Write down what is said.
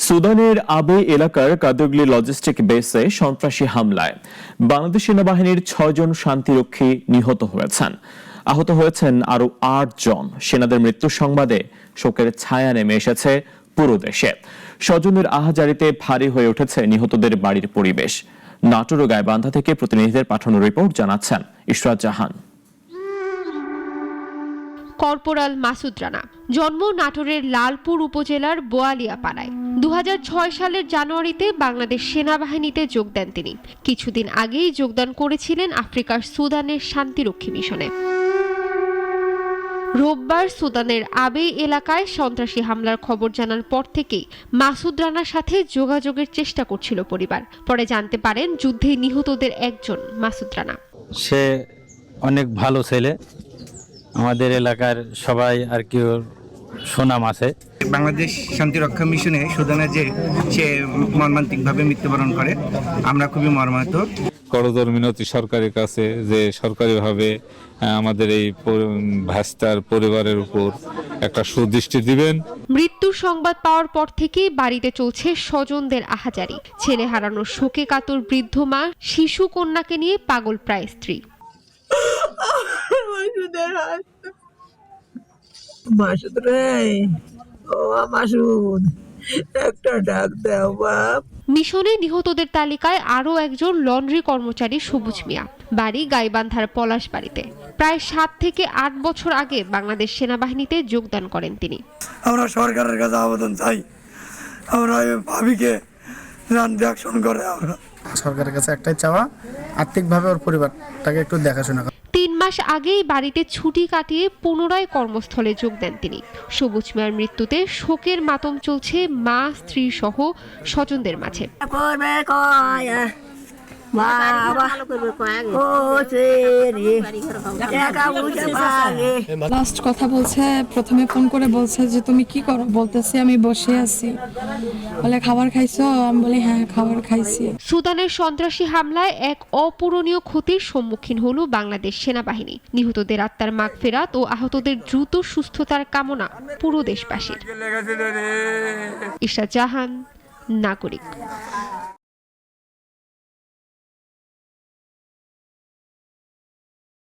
সুদানের আবে এলাকার কাদুগলি লজিস্টিক বেসে সন্ত্রাসী হামলায় বাংলাদেশ সেনাবাহিনীর 6 জন শান্তিরক্ষী নিহত হয়েছেন। আহত হয়েছেন আরো 8 জন। সেনাদের মৃত্যুর সংবাদে শোকের ছায়া নেমে এসেছে পুরো দেশে। স্বজনের আহাজারিতে ভারী হয়ে উঠেছে নিহতদের বাড়ির পরিবেশ। নাটোর ও গাইবান্ধা থেকে প্রতিনিধিদের পাঠানো রিপোর্ট জানাচ্ছেন ইশরাত জাহান। কর্পোরাল মাসুদ রানা জন্ম নাটোরের লালপুর উপজেলার বোয়ালিয়াপাড়ায়। 2006 সালের জানুয়ারিতে বাংলাদেশ সেনাবাহিনীতে যোগ দেন তিনি। কিছুদিন আগেই যোগদান করেছিলেন আফ্রিকার সুদানের শান্তিরক্ষী মিশনে। রোববার সুদানের আবে এলাকায় সন্ত্রাসী হামলার খবর জানার পর থেকেই মাসুদ রানার সাথে যোগাযোগের চেষ্টা করছিল পরিবার। পরে জানতে পারেন যুদ্ধে নিহতদের একজন মাসুদ রানা। সে অনেক ভালো ছেলে, আমাদের এলাকার সবাই আর কি সুনাম আছে। বাংলাদেশ শান্তিরক্ষা মিশনে সুদানে যে সে মর্মান্তিকভাবে মৃত্যুবরণ করে, আমরা খুবই মর্মাহত। করজোর মিনতি সরকারের কাছে যে সরকারিভাবে আমাদের এই ভাস্তার পরিবারের উপর একটা সুদৃষ্টি দিবেন। মৃত্যুর সংবাদ পাওয়ার পর থেকেই বাড়িতে চলছে স্বজনদের আহাজারি। ছেলে হারানোর শোকে কাতর বৃদ্ধ মা, শিশু কন্যাকে নিয়ে পাগল প্রায় স্ত্রী। মাসুদ রে, ও মাসুদ, একটা ডাক দাও বাপ। মিশনে নিহতদের তালিকায় আরো একজন লন্ড্রি কর্মচারী সবুজ মিয়া, বাড়ি গাইবান্ধার পলাশ বাড়িতে। প্রায় 7 থেকে 8 বছর আগে বাংলাদেশ সেনাবাহিনীতে যোগদান করেন তিনি। আমরা সরকারের কাছে আবেদন চাই, আমরা ভাবিকে অ্যাকশন করে। আমরা সরকারের কাছে একটাই চাওয়া, আর্থিকভাবে ওর পরিবারটাকে একটু দেখাশোনা। 3 মাস আগেই বাড়িতে ছুটি কাটিয়ে পুনরায় কর্মস্থলে যোগ দেন তিনি। সবুজ মিয়ার মৃত্যুতে শোকের মাতম চলছে মা, স্ত্রী সহ স্বজনদের মাঝে। লাস্ট কথা বলছে, প্রথমে ফোন করে বলছে যে তুমি কি করো, বলতেছি আমি বসে আছি। বলে খাবার খাইছো? আমি বলি হ্যাঁ খাবার খাইছি। সুদানের সন্ত্রাসী হামলায় এক অপূরণীয় ক্ষতির সম্মুখীন হল বাংলাদেশ সেনাবাহিনী। নিহতদের আত্মার মাগফিরাত ও আহতদের দ্রুত সুস্থতার কামনা পুরো দেশবাসীর। ইশরাত জাহান, নাগরিক।